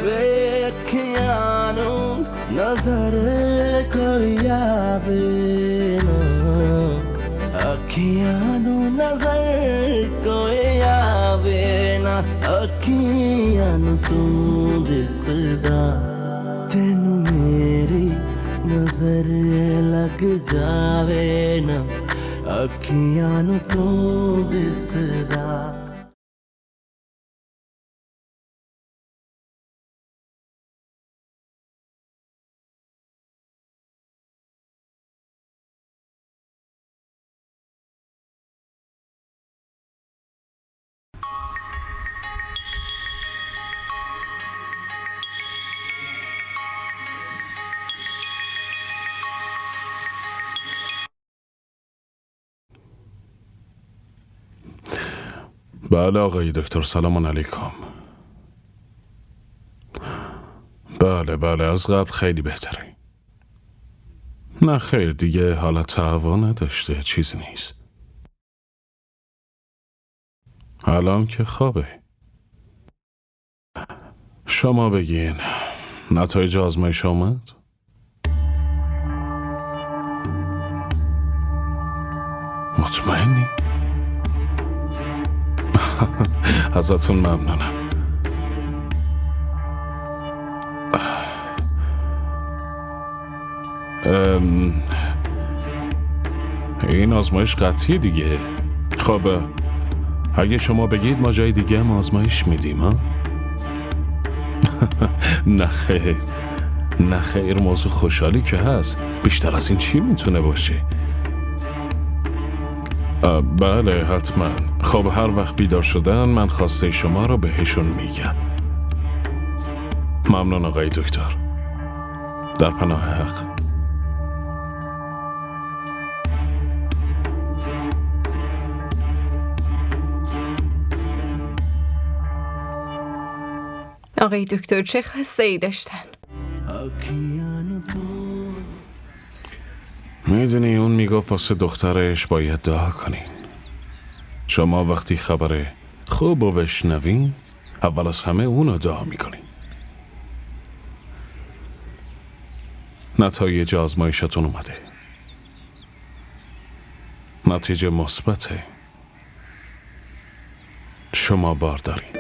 वेख्यानो नजर कोई आवे ना अखियानो नजर कोई आवे ना अखियानो तू दिसदा तेनू मेरी नजर लग जावे ना अखियानो तू दिसदा بله آقای دکتر، سلام علیکم. بله از قبل خیلی بهتره. نه خیر، دیگه حالت هوا نداشته، چیزی نیست. الان که خوابه. شما بگین نتایج آزمایش آمد؟ مطمئنی؟ ازتون ممنونم. این آزمایش قطعی دیگه. خب اگه شما بگید ما جای دیگه هم آزمایش میدیم ها؟ نه خیر موضوع خوشحالی که هست. بیشتر از این چی میتونه باشه؟ بله حتما. خب هر وقت بیدار شدن من خواسته شما رو بهشون میگم. ممنون آقای دکتر. در پناه حق. آقای دکتر چه خواسته ای داشتن؟ میدونی اون میگفت واسه دخترش باید دعا کنین. شما وقتی خبر خوب رو بشنوین اول از همه اونو دعا میکنین. نتایج آزمایشتون اومده. نتیجه مثبته. شما باردارین.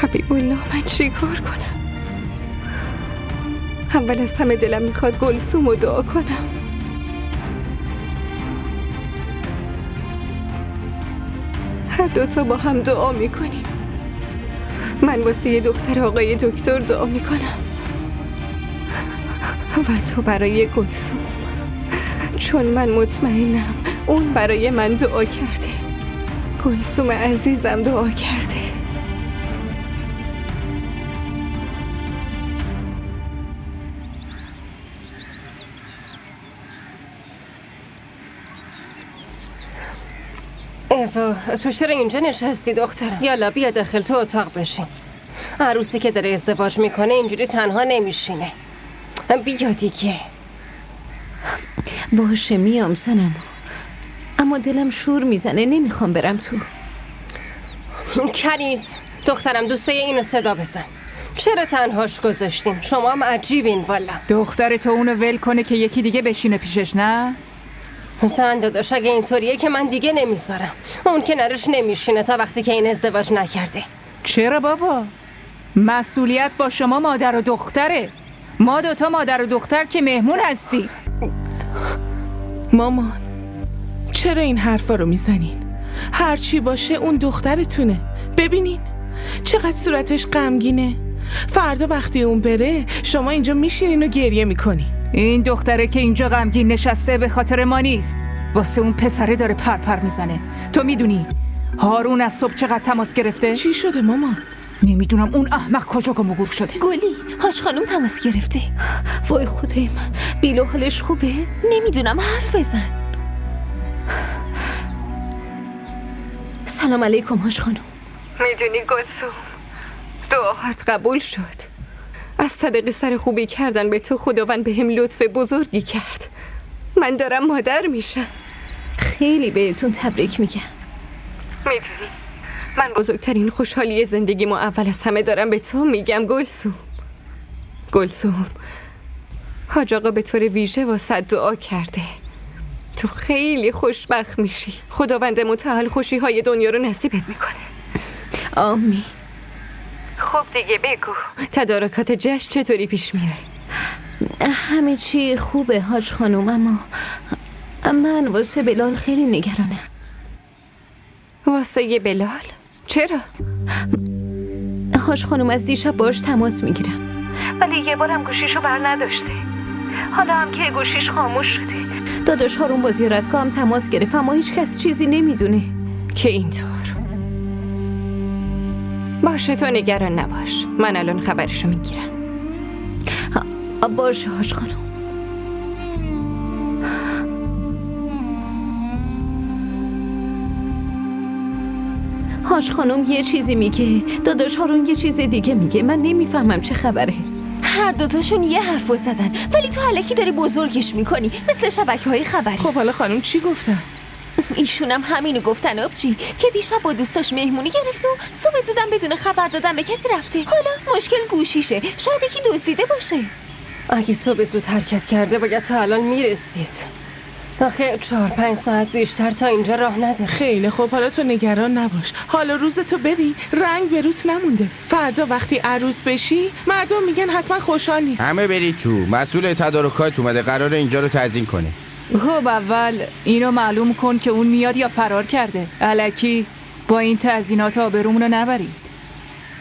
حبیب الله من چی کار کنم؟ اول از همه دلم میخواد گلسوم رو دعا کنم. هر دوتا با هم دعا میکنیم. من واسه یه دختر آقای دکتر دعا میکنم و تو برای گلسوم، چون من مطمئنم اون برای من دعا کرده. گلسوم عزیزم دعا کرده. ایوا تو چرا اینجا نشستی دخترم؟ یالا بیا داخل تو اتاق بشین. عروسی که داره ازدواج میکنه اینجوری تنها نمیشینه. بیا دیگه. باشه میام سنم، اما دلم شور میزنه، نمیخوام برم تو. کنیز دخترم دوسته اینو صدا بزن. چرا تنهاش گذاشتین؟ شما هم عجیبین والا. دختر تو اونو ول کنه که یکی دیگه بشینه پیشش، نه؟ حسین داداش اگه اینطوریه که من دیگه نمیذارم. اون کنارش نمیشینه تا وقتی که این ازدواج نکرده. چرا بابا؟ مسئولیت با شما مادر و دختره. ما دوتا مادر و دختر که مهمون هستی. مامان چرا این حرفا رو میزنین؟ هرچی باشه اون دخترتونه. ببینین چقدر صورتش غمگینه. فردا وقتی اون بره شما اینجا میشینین و گریه میکنین. این دختره که اینجا غمگین نشسته به خاطر ما نیست، واسه اون پسره داره پرپر میزنه. تو میدونی هارون از صبح چقدر تماس گرفته؟ چی شده مامان؟ نمیدونم اون احمق کجا گم و گور شده. گلی هاش خانم تماس گرفته. وای خدای من، بیلو حالش خوبه؟ نمیدونم، حرف بزن. سلام علیکم حاج خانم. میدونی گلسوم، دعاهات قبول شد. از طریق سر خوبی کردن به تو خداوند به هم لطف بزرگی کرد. من دارم مادر میشم. خیلی بهتون تبریک میگم. میدونی من بزرگترین خوشحالی زندگیمو اول از همه دارم به تو میگم گلسوم. حاج آقا به طور ویژه واسه دعا کرده. تو خیلی خوشبخت میشی. خداوند متعال خوشی های دنیا رو نصیبت میکنه. آمین. خب دیگه بگو تدارکات جشن چطوری پیش میره؟ همه چی خوبه حاج خانم، اما من واسه بلال خیلی نگرانم. واسه یه بلال؟ چرا؟ حاج خانم از دیشب باش تماس میگیرم، ولی یه بارم گوشیشو بر نداشته. حالا هم که گوشیش خاموش شده. داداش هارون با زیارتگاه هم تماس گرفت، اما هیچ کس چیزی نمیدونه. که اینطور باشه، تو نگران نباش، من الان خبرشو میگیرم. باشه حاج خانم. حاج خانم یه چیزی میگه، داداش هارون یه چیز دیگه میگه. من نمیفهمم چه خبره. هر دوتاشون یه حرفو زدن، ولی تو الکی داری بزرگش میکنی مثل شبکه‌های خبری. خب حالا خانم چی گفتن؟ ایشون هم همینو گفتن آبجی، که دیشب با دوستاش مهمونی گرفته و صبح زودم بدون خبر دادن به کسی رفته. حالا مشکل گوشیشه، شاید یکی دزدیده باشه. اگه صبح زود حرکت کرده باید تا الان میرسید. آخه 4-5 ساعت بیشتر تا اینجا راه نداره. خیلی خب، حالا تو نگران نباش. حالا روز تو ببین، رنگ به روت نمونده. فردا وقتی عروس بشی مردم میگن حتما خوشحال نیست. همه برید تو. مسئول تدارکات اومده، قراره اینجا رو تزیین کنه. خب اول اینو معلوم کن که اون میاد یا فرار کرده. الکی با این تزیینات آبرومون رو نبرید.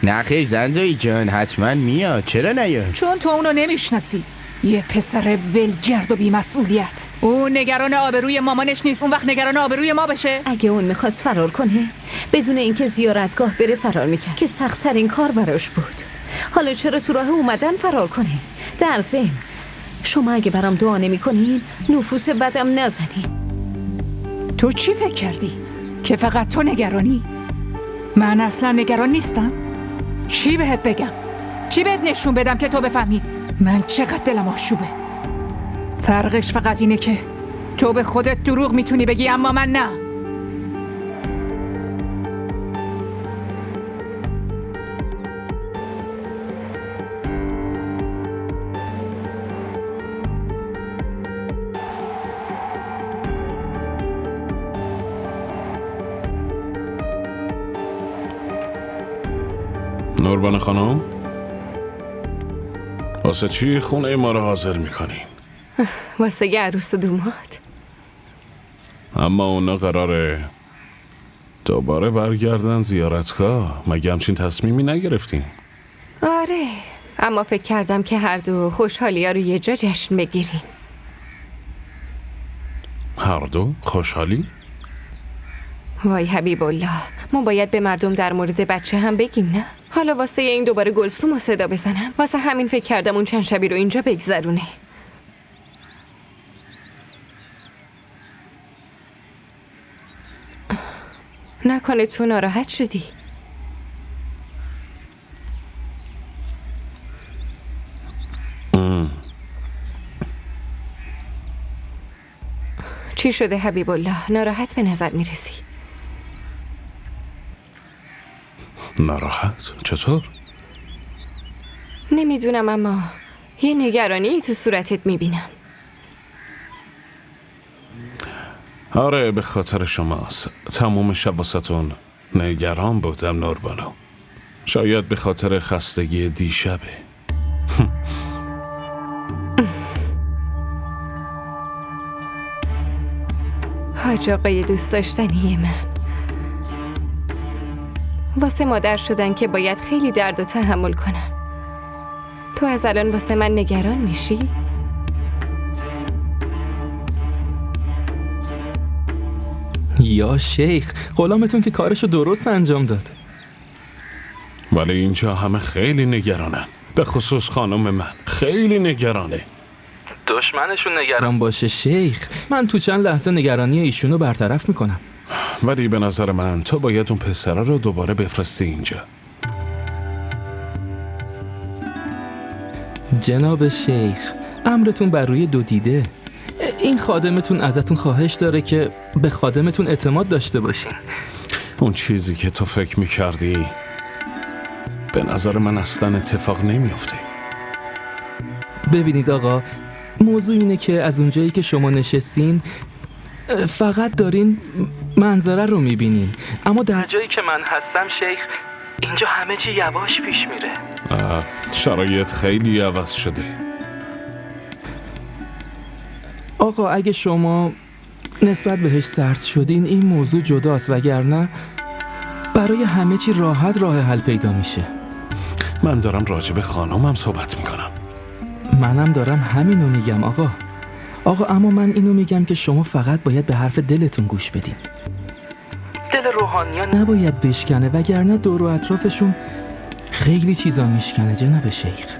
نه خیر زندایی جان، حتما میاد. چرا نیاد؟ چون تو اونو نمیشناسی. یه پسر ولگرد و بی‌مسئولیت. اون نگران آبروی مامانش نیست، اون وقت نگران آبروی ما بشه. اگه اون میخواست فرار کنه بدون اینکه زیارتگاه بره فرار میکرد، که سخت‌ترین کار براش بود. حالا چرا تو راه اومدن فرار کنه؟ در ضمن شما اگه برام دعا نمی‌کنین نفوس بدم نزنین. تو چی فکر کردی؟ که فقط تو نگرانی؟ من اصلا نگران نیستم. چی بهت بگم؟ چی بهت نشون بدم که تو بفهمی من چقدر دلم آشوبه؟ فرقش فقط اینه که تو به خودت دروغ میتونی بگی، اما من نه. نوربان خانم، واسه چی خونه ما رو حاضر میکنین؟ واسه یه عروس و دوماد. اما اونا قراره دوباره برگردن زیارتگاه. مگه همچین تصمیمی نگرفتین؟ آره، اما فکر کردم که هر دو خوشحالی ها رو یه جا جشن بگیریم. هر دو خوشحالی؟ وای حبیب الله، ما باید به مردم در مورد بچه هم بگیم نه؟ حالا واسه این دوباره گلسوم رو صدا بزنم؟ واسه همین فکر کردم اون چند شبی رو اینجا بگذرونه. نکنه تو ناراحت شدی؟ چی شده حبیب الله؟ ناراحت به نظر میرسی. ناراحت؟ چطور؟ نمیدونم، اما یه نگرانی تو صورتت میبینم. آره، به خاطر شماست. تموم شب واسه‌تون نگران بودم نوربانو. شاید به خاطر خستگی دیشبه. حاج آقای دوست داشتنی من، واسه مادر شدن که باید خیلی درد و تحمل کنم. تو از الان واسه من نگران میشی؟ یا شیخ، غلامتون که کارشو درست انجام داد. ولی اینجا همه خیلی نگرانن، به خصوص خانم من خیلی نگرانه. دشمنشون نگران باشه شیخ، من تو چند لحظه نگرانی ایشونو برطرف میکنم. ولی به نظر من تو باید اون پسره رو دوباره بفرستی اینجا. جناب شیخ، امرتون بر روی دو دیده. این خادمتون ازتون خواهش داره که به خادمتون اعتماد داشته باشین. اون چیزی که تو فکر میکردی به نظر من اصلا اتفاق نمیافته. ببینید آقا، موضوع اینه که از اونجایی که شما نشستین فقط دارین منظره رو میبینین، اما در جایی که من هستم شیخ، اینجا همه چی یواش پیش میره. شرایط خیلی عوض شده. آقا اگه شما نسبت بهش سرد شدین این موضوع جداست، وگرنه برای همه چی راحت راه حل پیدا میشه. من دارم راجع به خانومم صحبت میکنم. منم دارم همینو میگم آقا، اما من اینو میگم که شما فقط باید به حرف دلتون گوش بدین. دل روحانیان نباید بشکنه، وگرنه دور و اطرافشون خیلی چیزا میشکنه جناب شیخ.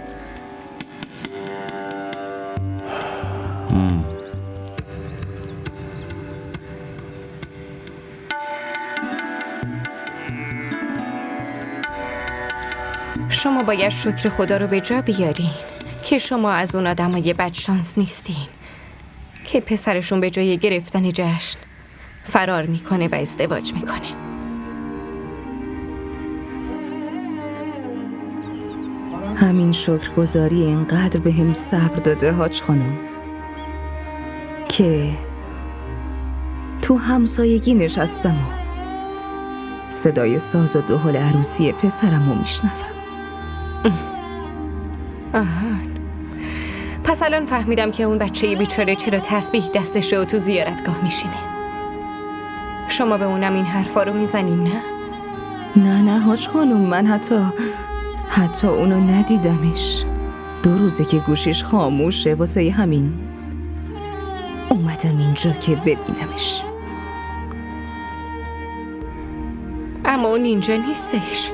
شما باید شکر خدا رو به جا بیارین که شما از اون آدمای بدشانس نیستین که پسرشون به جای گرفتن جشن فرار میکنه و ازدواج میکنه. همین شکرگزاری اینقدر به هم صبر داده حاج خانم که تو همسایگی نشستم و صدای ساز و دهل عروسی پسرم رو میشنوم. آهان، پس الان فهمیدم که اون بچه بیچاره چرا تسبیح دستشه و تو زیارتگاه میشینه. شما به اونم این حرفا رو میزنین نه؟ نه حاج خانم، من حتی اونو ندیدمش. 2 روزه که گوشیش خاموشه، واسه همین اومدم اینجا که ببینمش. اما اون اینجا نیستش.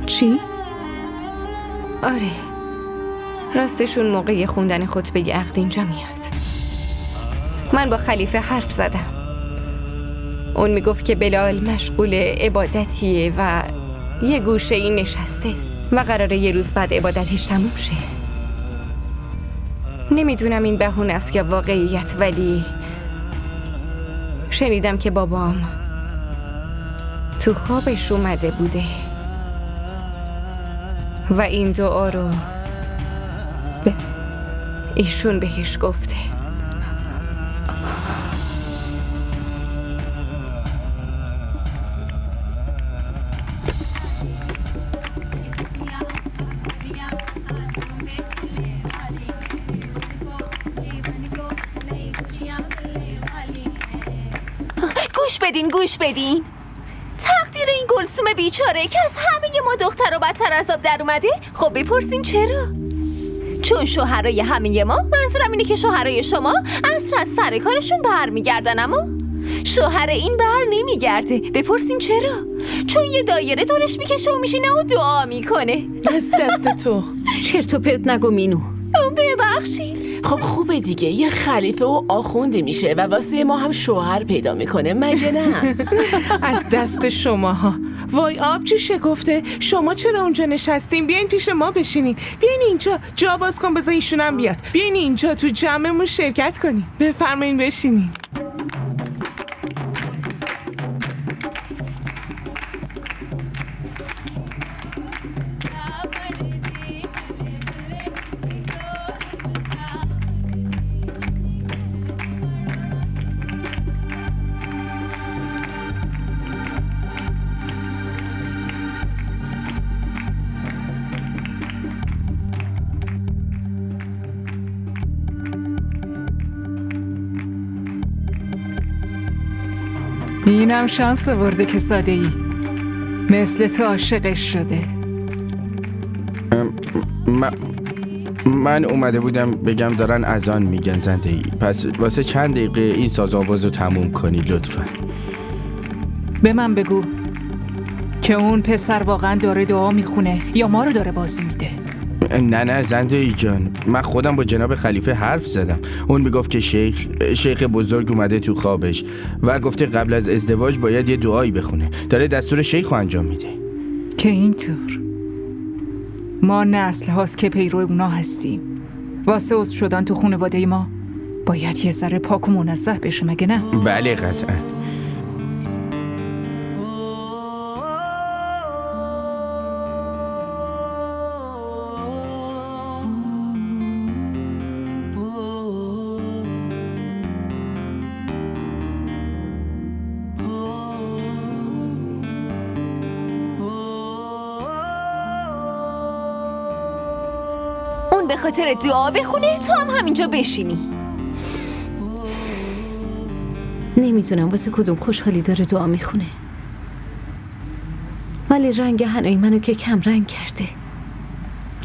چی؟ آره، راستشون موقع خوندن خطبه عقد اینجا میاد. من با خلیفه حرف زدم. اون میگفت که بلال مشغول عبادتیه و یه گوشه این نشسته و قراره یه روز بعد عبادتش تموم شه. نمیدونم این بهونه است یا واقعیت، ولی شنیدم که بابام تو خوابش اومده بوده و این دعا رو ایشون بهش گفته. گوش بدین تقدیر این گلسوم بیچاره که از همه ما دختر و بدتر از آب در اومده. خب بپرسین چرا؟ چون شوهرای همه ما، منظورم اینه که شوهرای شما عصر از سر کارشون برمیگردن، اما شوهر این بر نمیگرده. بپرسین چرا؟ چون یه دایره دورش میکشه و میشینه و دعا میکنه. از دست تو چرت و پرت نگو مینو. ببخشید. خب خوبه دیگه، یه خلیفه و آخونده میشه و واسه ما هم شوهر پیدا میکنه، مگه نه؟ از دست شماها. وای آبجی شکفته، شما چرا اونجا نشستین؟ بیاین پیش ما بشینین. بیاین اینجا، جا باز کن بذار ایشونم بیاد. بیاین اینجا تو جمعمون شرکت کنین. بفرمایین بشینین. اینم شانس آورده که ساده ای مثل تو عاشقش شده. من اومده بودم بگم دارن اذان میگن زنده‌ای، پس واسه چند دقیقه این سازآوازو تموم کنی لطفا. به من بگو که اون پسر واقعا داره دعا میخونه یا ما رو داره بازی میده؟ نه زنده‌ای جان، من خودم با جناب خلیفه حرف زدم. اون میگفت که شیخ بزرگ اومده تو خوابش و گفته قبل از ازدواج باید یه دعایی بخونه. داره دستور شیخ رو انجام میده. که اینطور ما نسل هاست که پیرو اونا هستیم. واسه عضو شدن تو خانواده ما باید یه ذره پاک و منزه بشه، مگه نه؟ بله قطعا. به خاطر دعا بخونه، تو هم همینجا بشینی. نمیدونم واسه کدوم خوشحالی داره دعا میخونه، ولی رنگ حنای منو که کم رنگ کرده.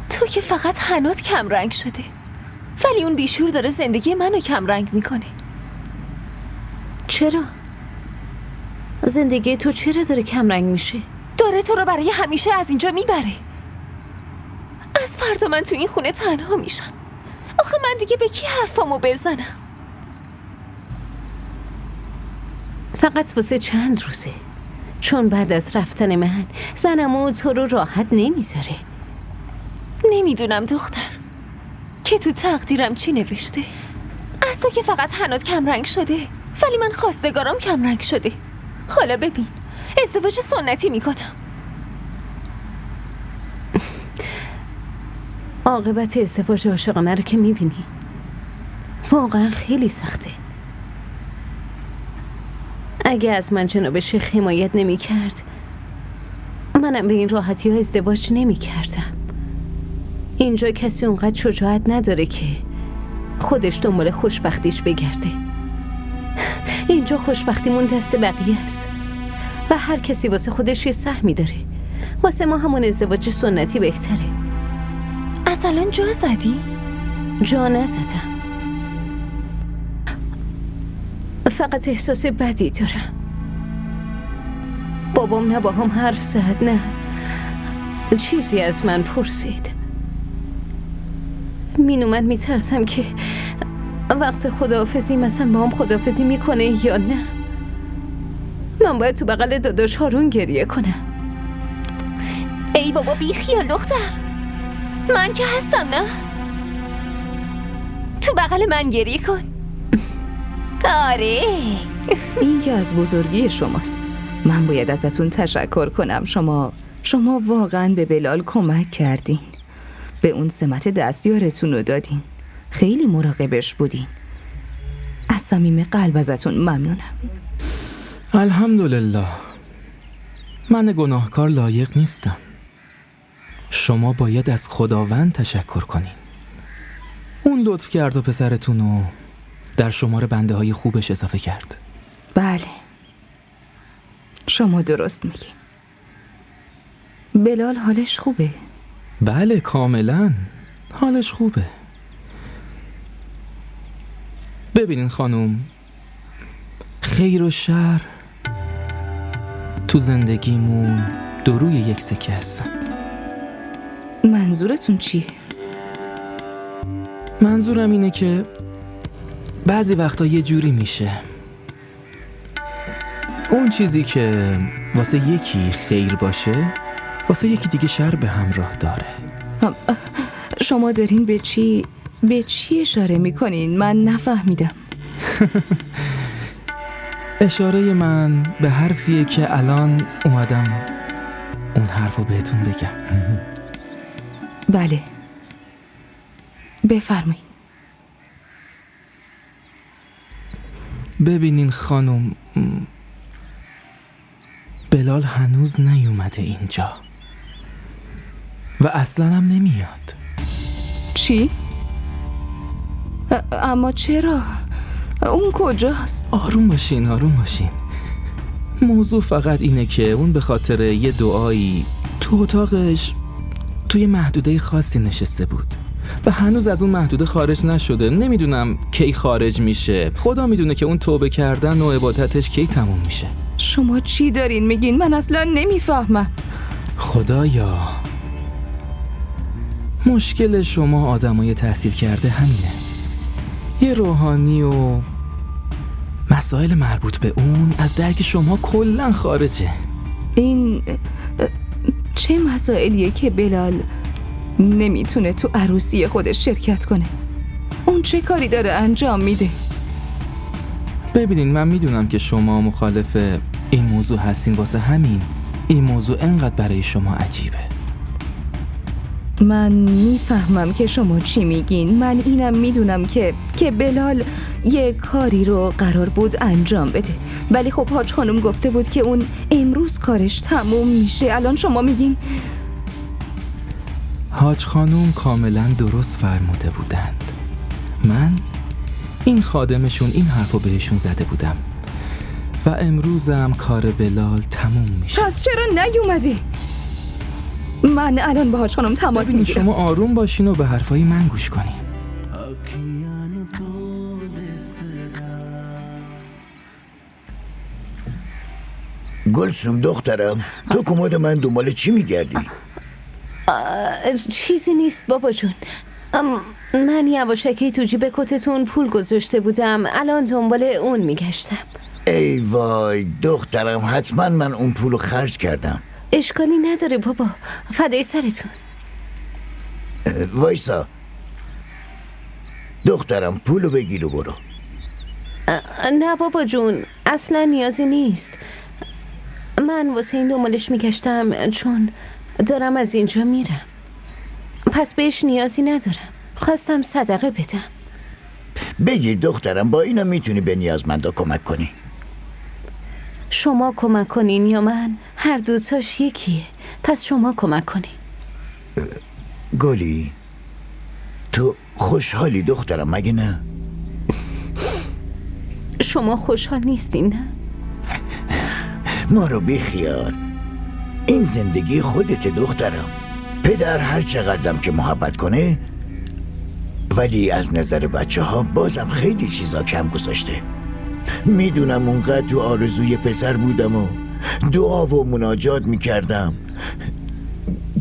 تو که فقط حنات کم رنگ شده، ولی اون بیشور داره زندگی منو کم رنگ میکنه. چرا؟ زندگی تو چرا داره کم رنگ میشه؟ داره تو رو برای همیشه از اینجا میبره. از فردا من تو این خونه تنها میشم. آخه من دیگه به کی حرفامو بزنم؟ فقط واسه چند روزه، چون بعد از رفتن من زنم و تو رو راحت نمیذاره. نمیدونم دختر که تو تقدیرم چی نوشته. از تو که فقط حنات کمرنگ شده، ولی من خواستگارام کمرنگ شده. حالا ببین، ازدواج سنتی میکنم. عاقبت ازدواج عاشقانه رو که میبینی واقعا خیلی سخته. اگه از من جناب شیخ حمایت نمی کرد، منم به این راحتی ها ازدواج نمی کردم. اینجا کسی اونقدر شجاعت نداره که خودش دنبال خوشبختیش بگرده. اینجا خوشبختیمون دست بقیه است و هر کسی واسه خودش یه سهمی داره. واسه ما همون ازدواج سنتی بهتره. از الان جا زدی؟ جا نزدم، فقط احساس بدی دارم. بابام نه با هم حرف زد نه چیزی از من پرسید. من میترسم که وقت خداحافظی مثلا با هم خداحافظی میکنه یا نه. من باید تو بغل داداش هارون گریه کنم. ای بابا بی خیال دختر، من که هستم نه؟ تو بغل من گریه کن. آره این که از بزرگی شماست. من باید ازتون تشکر کنم. شما واقعا به بلال کمک کردین، به اون سمت دستیارتون رو دادین، خیلی مراقبش بودین. از صمیم قلب ازتون ممنونم. الحمدلله. من گناهکار لایق نیستم. شما باید از خداوند تشکر کنین. اون لطف کرد و پسرتون رو در شمار بنده های خوبش اضافه کرد. بله، شما درست میگین. بلال حالش خوبه؟ بله کاملا حالش خوبه. ببینین خانم، خیر و شر تو زندگیمون دو روی یک سکه هستند. منظورتون چیه؟ منظورم اینه که بعضی وقتا یه جوری میشه اون چیزی که واسه یکی خیر باشه واسه یکی دیگه شر به همراه داره. شما دارین به چی اشاره میکنین؟ من نفهمیدم. اشاره من به حرفیه که الان اومدم اون حرفو بهتون بگم. بله بفرمایید. ببینین خانم، بلال هنوز نیومده اینجا و اصلا هم نمیاد. چی؟ اما چرا؟ اون کجاست؟ آروم باشین. موضوع فقط اینه که اون به خاطر یه دعایی تو اتاقش توی محدوده خاصی نشسته بود و هنوز از اون محدوده خارج نشده. نمیدونم کی خارج میشه. خدا میدونه که اون توبه کردن و عبادتش کی تموم میشه. شما چی دارین میگین؟ من اصلا نمیفهمم. خدایا، مشکل شما آدمای تحصیل کرده همینه. یه روحانی و مسائل مربوط به اون از درک شما کلاً خارجه. این چه مسائلیه که بلال نمیتونه تو عروسی خودش شرکت کنه؟ اون چه کاری داره انجام میده؟ ببینین، من میدونم که شما مخالف این موضوع هستین، واسه همین این موضوع انقدر برای شما عجیبه. من میفهمم که شما چی میگین. من اینم میدونم که بلال یه کاری رو قرار بود انجام بده، ولی خب حاج خانم گفته بود که اون امروز کارش تموم میشه. الان شما میگین. حاج خانم کاملا درست فرموده بودند. من این خادمشون این حرفو بهشون زده بودم و امروزم کار بلال تموم میشه. پس چرا نیومدی؟ من الان با حاج خانم تماس میگیرم. شما آروم باشین و به حرفای من گوش کنین. گلسوم دخترم، تو کمد من دنبال چی میگردی؟ چیزی نیست بابا جون. من یواشکی تو جیب کتتون پول گذاشته بودم، الان دنبال اون میگشتم. ای وای دخترم، حتما من اون پولو خرج کردم. اشکالی نداره بابا، فدای سرتون. وایسا دخترم، پولو بگیر و برو. نه بابا جون، اصلا نیازی نیست. من واسه این دنبالش میگشتم چون دارم از اینجا میرم، پس بهش نیازی ندارم. خواستم صدقه بدم. بگیر دخترم، با اینا میتونی به نیازمندا کمک کنی. شما کمک کنین یا من، هر دوتاش یکیه. پس شما کمک کنین. گلی، تو خوشحالی دخترم مگه نه؟ شما خوشحال نیستین نه؟ ما رو بیخیال، این زندگی خودت دخترم. پدر هر چقدرم که محبت کنه، ولی از نظر بچه ها بازم خیلی چیزا کم گذاشته. میدونم اونقدر تو آرزوی پسر بودم و دعا و مناجات میکردم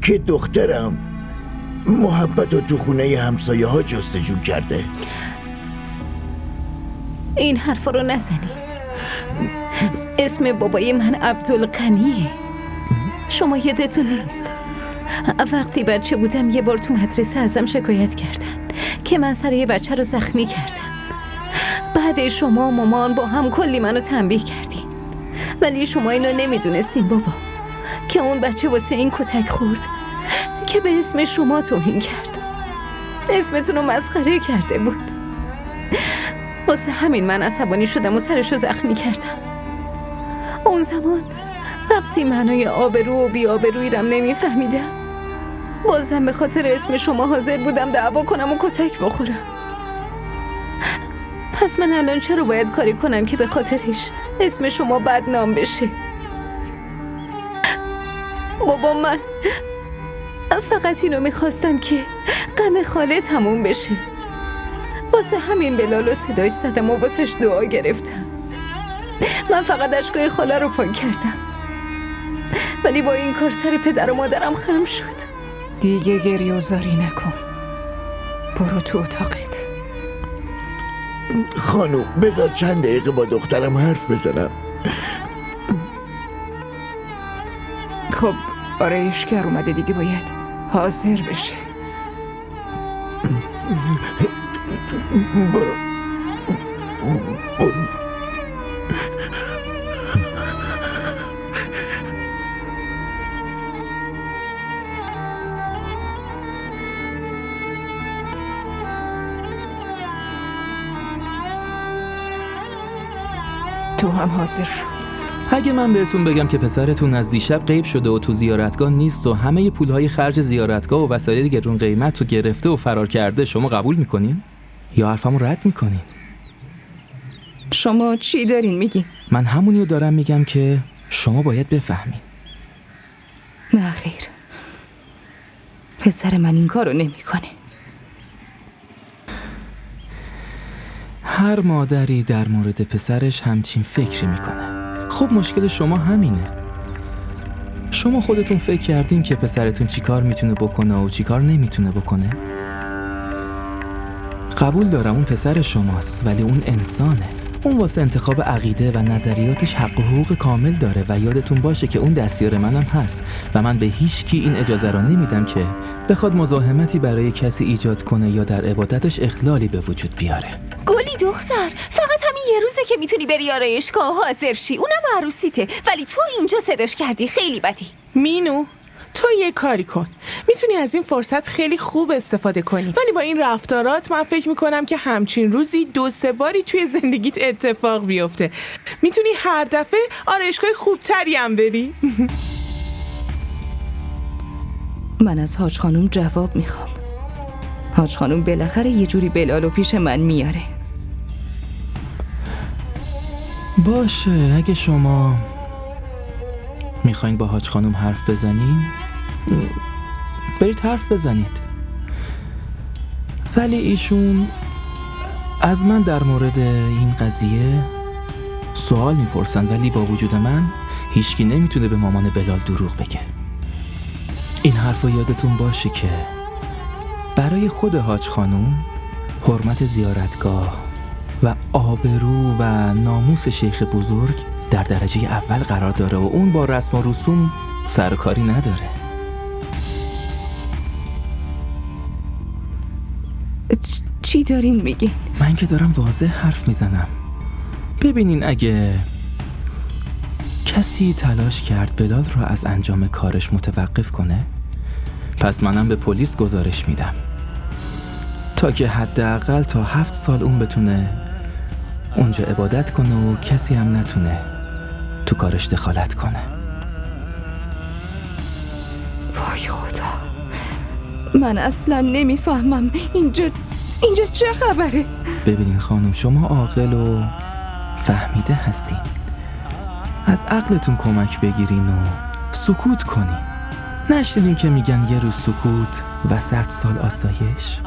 که دخترم محبت رو تو خونه همسایه ها جستجو کرده. این حرفا رو نزنی. اسم بابای من عبدالغنیه. شما یادتون نیست وقتی بچه بودم یه بار تو مدرسه ازم شکایت کردن که من سر یه بچه رو زخمی کردم. بعد شما و مامان با هم کلی منو تنبیه کردین، ولی شما اینو نمیدونستین بابا که اون بچه واسه این کتک خورد که به اسم شما توهین کرد. اسمتون رو مسخره کرده بود. واسه همین من عصبانی شدم و سرشو زخمی کردم. اون زمان وقتی معنای آبرو و بی آبرویرم نمیفهمیدم، بازم به خاطر اسم شما حاضر بودم دعوا کنم و کتک بخورم. پس من الان چرا باید کاری کنم که به خاطرش اسم شما بدنام بشه؟ بابا من فقط اینو میخواستم که غم خاله تموم بشه. واسه همین بلال و صداش زدم و واسش دعا گرفتم. من فقط اشکای خاله رو پاک کردم، ولی با این کار سر پدر و مادرم خم شد. دیگه گریه و زاری نکن، برو تو اتاقت. خانوم بذار چند دقیقه با دخترم حرف بزنم. خب آرایشگر اومده دیگه، باید حاضر بشه. برو. تو هم حاضر شو. اگه من بهتون بگم که پسرتون از دیشب غیب شده و تو زیارتگاه نیست و همه پولهای خرج زیارتگاه و وسایل گرون قیمت رو گرفته و فرار کرده، شما قبول میکنین؟ یا حرفمو رد میکنین؟ شما چی دارین میگین؟ من همونیو دارم میگم که شما باید بفهمین. نه خیر، پسر من این کارو نمیکنه. هر مادری در مورد پسرش همچین فکری میکنه. خب مشکل شما همینه. شما خودتون فکر کردین که پسرتون چیکار میتونه بکنه و چیکار نمیتونه بکنه؟ قبول دارم اون پسر شماست، ولی اون انسانه. اون واسه انتخاب عقیده و نظریاتش حق و حقوق کامل داره و یادتون باشه که اون دستیار منم هست و من به هیچ کی این اجازه را نمیدم که بخواد مزاحمتی برای کسی ایجاد کنه یا در عبادتش اخلالی به وجود بیاره. گلی دختر، فقط همین یه روزه که میتونی بری آرایشگاه حاضر شی، اونم عروسیته، ولی تو اینجا صداش کردی. خیلی بدی. مینو، تو یه کاری کن. میتونی از این فرصت خیلی خوب استفاده کنی، ولی با این رفتارات من فکر میکنم که همچین روزی 2-3 باری توی زندگیت اتفاق بیفته. میتونی هر دفعه آرایشگاه خوبتری هم بری. من از حاج خانم جواب میخوام. حاج خانم بالاخره یه جوری بلالو پیش من میاره. باشه، اگه شما میخواین با حاج خانم حرف بزنین برید حرف بزنید، ولی ایشون از من در مورد این قضیه سوال میپرسن، ولی با وجود من هیچکی نمیتونه به مامان بلال دروغ بگه. این حرف رو یادتون باشه که برای خود حاج خانم حرمت زیارتگاه و آبرو و ناموس شیخ بزرگ در درجه اول قرار داره و اون با رسم و رسوم سرکاری نداره. چی دارین میگین؟ من که دارم واضح حرف میزنم. ببینین، اگه کسی تلاش کرد بلال رو از انجام کارش متوقف کنه، پس منم به پلیس گزارش میدم تا که حداقل تا 7 سال اون بتونه اونجا عبادت کنه و کسی هم نتونه تو کارش دخالت کنه. وای خدا، من اصلا نمیفهمم اینجا چه خبره؟ ببینین خانم، شما عاقل و فهمیده هستین. از عقلتون کمک بگیرین و سکوت کنین. نشنیدین که میگن یه روز سکوت و 100 سال آسایش؟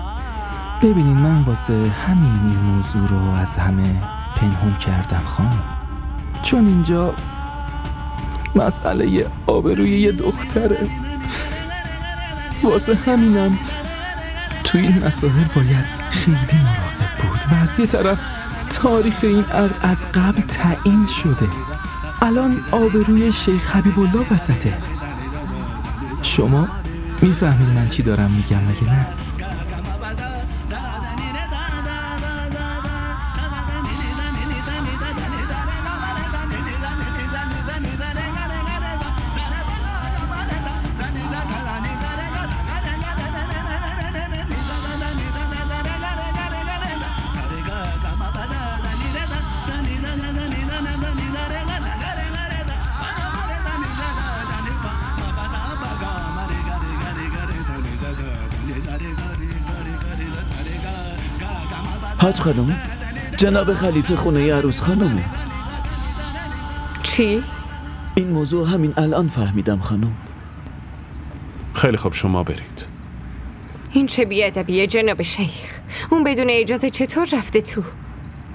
ببینین، من واسه همین این موضوع رو از همه پنهون کردم خانم، چون اینجا مسئله آبروی یه دختره. واسه همینم تو این مسائل باید خیلی مراقب بود و از یه طرف تاریخ این عقد از قبل تعیین شده. الان آبروی شیخ حبیب الله وسطه. شما میفهمین من چی دارم میگم مگه نه؟ حاج خانم، جناب خلیفه خونه عروس خانم. چی؟ این موضوع همین الان فهمیدم خانم. خیلی خوب، شما برید. این چه بی‌ادبیه جناب شیخ؟ اون بدون اجازه چطور رفته تو؟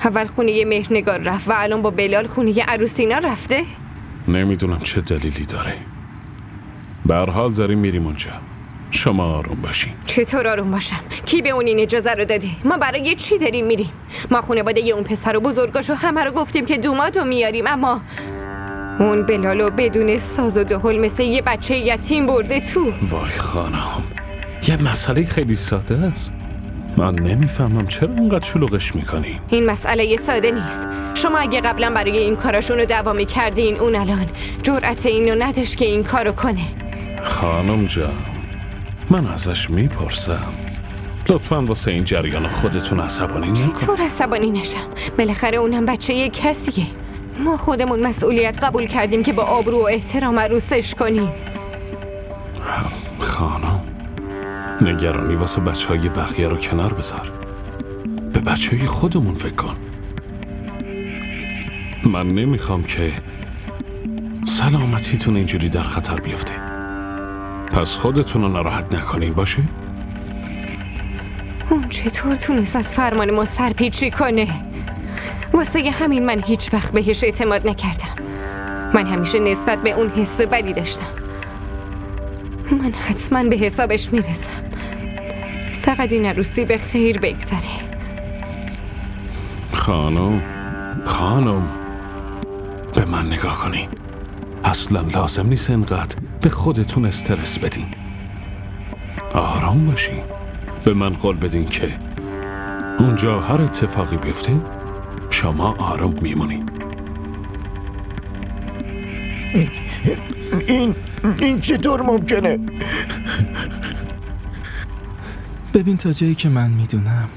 اول خونه مهرنگار رفت و الان با بلال خونه عروسینا رفته؟ نمیدونم چه دلیلی داره. به هر حال داریم میریم اونجا. شما آروم باشین. چطور آروم باشم؟ کی به اون این اجازه رو داده؟ ما برای چی داریم میریم؟ ما خانواده اون پسر و بزرگاشو همه رو گفتیم که دوماتو میاریم، اما اون بلالو بدون ساز و دهل مثل یه بچه یتیم برده تو. وای خانم، یه مسئله خیلی ساده است. من نمیفهمم چرا اینقدر شلوغش میکنین. این مسئله ساده نیست. شما اگه قبلا برای این کاراشون رو دعوا میکردین، اون الان جرأت اینو نداشت که این کارو کنه. خانم جان، من ازش میپرسم، لطفاً واسه این جریان خودتون عصبانی نکن. چطور عصبانی نشم؟ بالاخره اونم بچه یه کسیه. ما خودمون مسئولیت قبول کردیم که با آبرو و احترام عروسش کنیم. خانم، نگرانی واسه بچه‌های بقیه رو کنار بذار. به بچه‌های خودمون فکر کن. من نمیخوام که سلامتیتون اینجوری در خطر بیفته. پس خودتون رو ناراحت نکنین، باشه؟ اون چطور تونست از فرمان ما سرپیچی کنه؟ واسه همین من هیچ وقت بهش اعتماد نکردم. من همیشه نسبت به اون حس بدی داشتم. من حتما به حسابش میرسم. فقط این عروسی به خیر بگذره. خانم به من نگاه کنین. اصلا لازم نیست انقدر به خودتون استرس بدین. آرام باشین. به من قول بدین که اونجا هر اتفاقی بیفته شما آرام میمونین. این چطور ممکنه؟ ببین تا جایی که من میدونم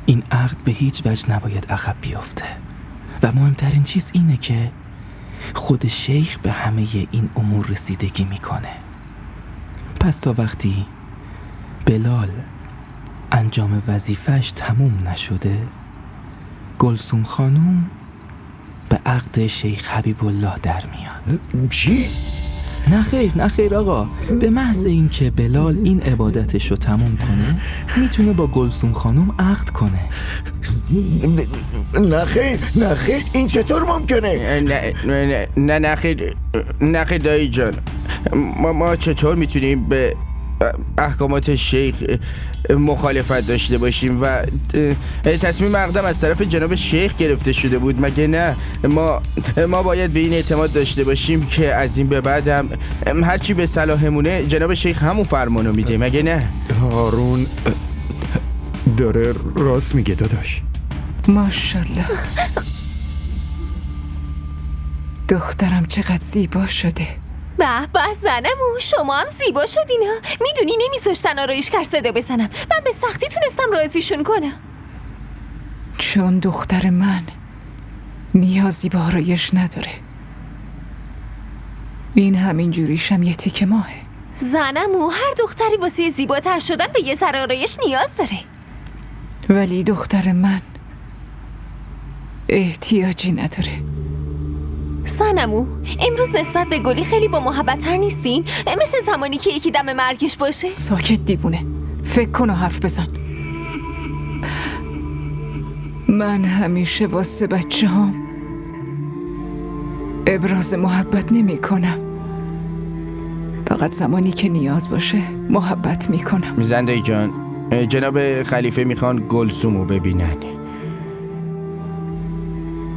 این عقد به هیچ وجه نباید عقب بیفته و مهمترین چیز اینه که خود شیخ به همه این امور رسیدگی میکنه. پس تا وقتی بلال انجام وظیفه‌اش تموم نشده گلسوم خانم به عقد شیخ حبیب الله در میاد. چی؟ نه خیر آقا، به محض این که بلال این عبادتش رو تموم کنه میتونه با گلسوم خانم عقد کنه. نه خیر این چطور ممکنه؟ نه خیر دایی جان. ما چطور میتونیم به احکامات شیخ مخالفت داشته باشیم و تصمیم اقدام از طرف جناب شیخ گرفته شده بود مگه نه؟ ما باید به این اعتماد داشته باشیم که از این به بعد هم هرچی به صلاحمونه جناب شیخ همون فرمانو میده مگه نه؟ هارون داره راست میگه داداش. ماشالله دخترم چقدر زیبا شده. به زنمو شما هم زیبا شدین ها. میدونی نمیذاشتن آرایشگر صدا بزنم. من به سختی تونستم راضیشون کنم. چون دختر من نیازی به آرایش نداره. این همین جوریشم یه تیکه ماهه. زنمو هر دختری واسه زیباتر شدن به یه ذره آرایش نیاز داره. ولی دختر من احتیاجی نداره. زنمو امروز نسبت به گلی خیلی با محبت تر نیستین؟ مثل زمانی که یکی دم مرگش باشه؟ ساکت دیوونه، فکر کن و حرف بزن. من همیشه واسه بچه هم ابراز محبت نمی کنم. فقط زمانی که نیاز باشه محبت می کنم. زندهی جان، جناب خلیفه میخوان گلسومو ببینن.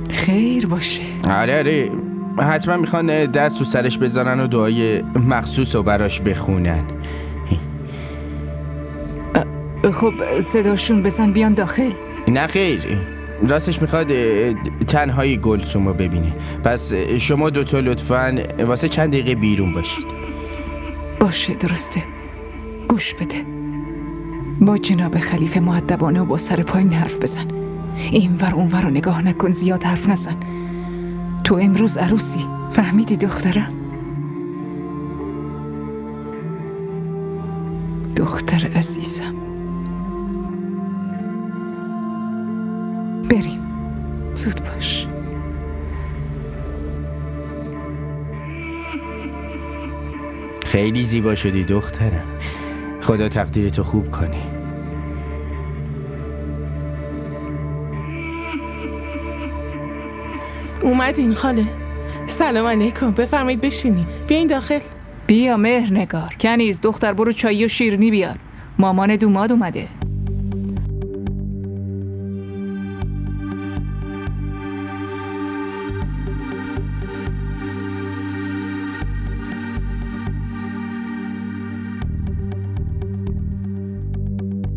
خیر باشه. آره حتما میخوان دست رو سرش بذارن و دعای مخصوص رو براش بخونن. خب صداشون بزن بیان داخل. نه خیر، راستش میخواد تنهایی گلسوم رو ببینه. پس شما دوتا لطفاً واسه چند دقیقه بیرون باشید. باشه درسته. گوش بده، با جناب خلیفه مؤدبانه و با سر پایین حرف بزن. این ور اون ور رو نگاه نکن، زیاد حرف نزن. تو امروز عروسی، فهمیدی دخترم؟ دختر عزیزم بریم، زود باش. خیلی زیبا شدی دخترم. خدا تقدیرتو خوب کنه. اومدین خاله؟ سلام علیکم، بفرمایید بشینی. بیاین داخل. بیا مهرنگار. کنیز دختر برو چایی و شیرینی بیار، مامان دوماد اومده.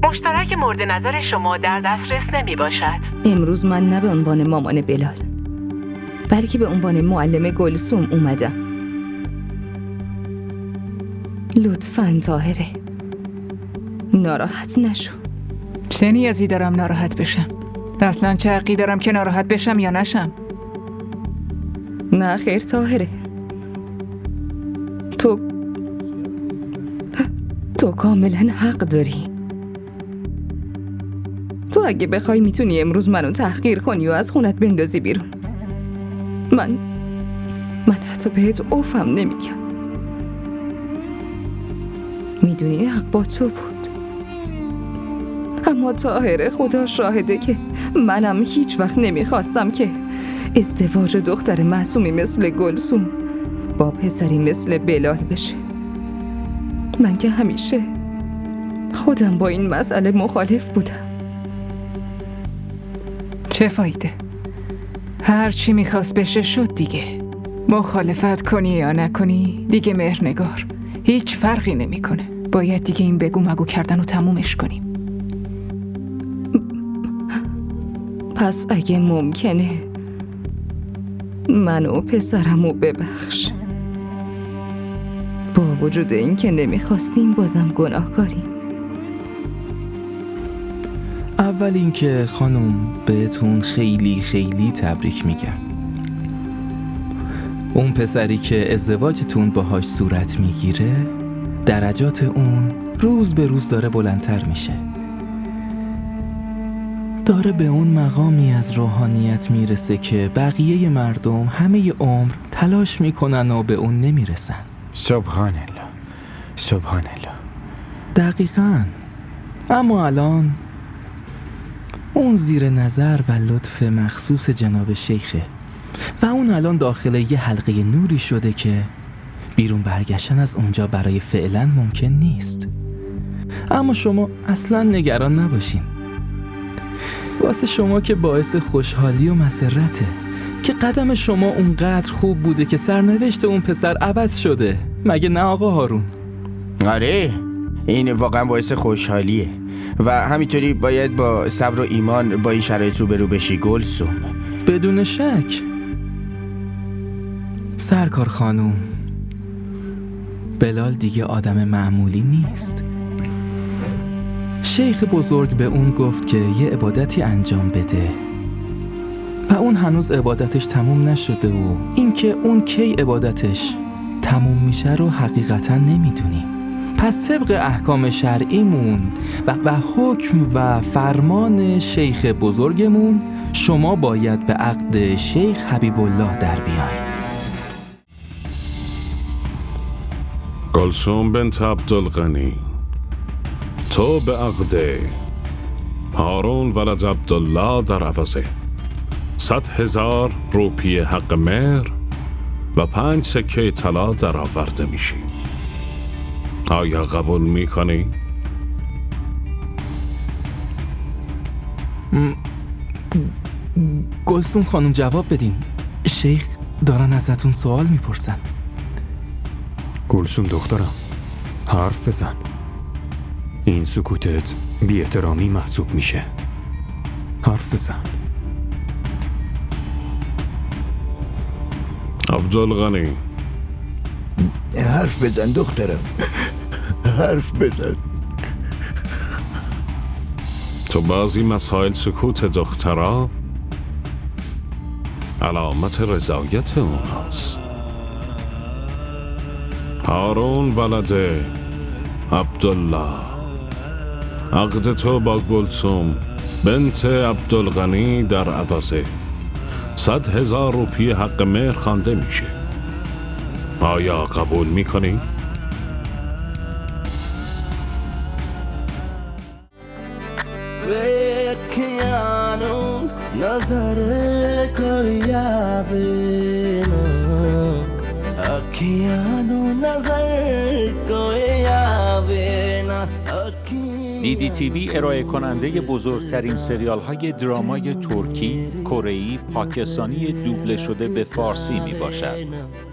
مشترک مورد نظر شما در دسترس نمی باشد. امروز من نه به عنوان مامان بلال بلکه به عنوان معلم گلسوم اومدم. لطفاً طاهره ناراحت نشو. چه نیازی دارم ناراحت بشم؟ اصلا چه حقی دارم که ناراحت بشم یا نشم؟ نه خیر طاهره، تو کاملا حق داری. تو اگه بخوای میتونی امروز منو تحقیر کنی و از خونت بندازی بیرون. من حتی بهت اوفم نمیگم. میدونی حق با تو بود. اما طاهره خدا شاهده که منم هیچ وقت نمیخواستم که ازدواج دختر معصومی مثل گلسوم با پسری مثل بلال بشه. من که همیشه خودم با این مسئله مخالف بودم. چه فایده؟ هر چی میخواست بشه شد دیگه. مخالفت کنی یا نکنی دیگه مهرنگار هیچ فرقی نمیکنه. باید دیگه این بگو مگو کردن رو تمومش کنیم. پس اگه ممکنه من و پسرمو ببخش. با وجود این که نمیخواستیم بازم گناهکاریم. اول اینکه خانم بهتون خیلی خیلی تبریک میگم. اون پسری که ازدواجتون باهاش صورت میگیره درجات اون روز به روز داره بلندتر میشه. داره به اون مقامی از روحانیت میرسه که بقیه مردم همه عمر تلاش میکنن و به اون نمیرسن. سبحان الله، سبحان الله. دقیقاً. اما الان اون زیر نظر و لطف مخصوص جناب شیخه و اون الان داخل یه حلقه نوری شده که بیرون برگشتن از اونجا برای فعلا ممکن نیست. اما شما اصلا نگران نباشین. واسه شما که باعث خوشحالی و مسرته که قدم شما اونقدر خوب بوده که سرنوشت اون پسر عوض شده. مگه نه آقا هارون؟ آره، این واقعا باعث خوشحالیه و همینطوری باید با صبر و ایمان با این شرایط روبرو بشی گلسوم. بدون شک. سرکار خانوم، بلال دیگه آدم معمولی نیست. شیخ بزرگ به اون گفت که یه عبادتی انجام بده و اون هنوز عبادتش تموم نشده و اینکه اون کی عبادتش تموم میشه رو حقیقتا نمیدونیم. پس طبق احکام شرعیمون و حکم و فرمان شیخ بزرگمون شما باید به عقد شیخ حبیب الله در بیاین. گلسوم بنت عبدالغنی، تو به عقد هارون ولد عبدالله در عوضه 100,000 روپیه حق مهر و 5 سکه طلا در آورده میشی. آیا قبول میکنی؟ گلسوم خانم جواب بدین. شیخ دارن ازتون سوال میپرسن. گلسوم دخترم، حرف بزن. این سکوتت بی احترامی محسوب میشه. حرف بزن. عبدالغنی، حرف بزن دخترم، حرف بزن. تو بعضی مسائل سکوت دخترها علامت رضایت اوناست. هارون ولد عبدالله، عقد تو با گلسوم بنت عبدالغنی در عوضه 100,000 روپیه حق مهر خوانده میشه. آیا قبول میکنی؟ DDTV ارائه کننده بزرگترین سریال های درامای ترکی، کره‌ای، پاکستانی دوبله شده به فارسی می باشد.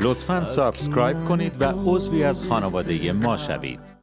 لطفاً سابسکرایب کنید و عضوی از خانواده ما شوید.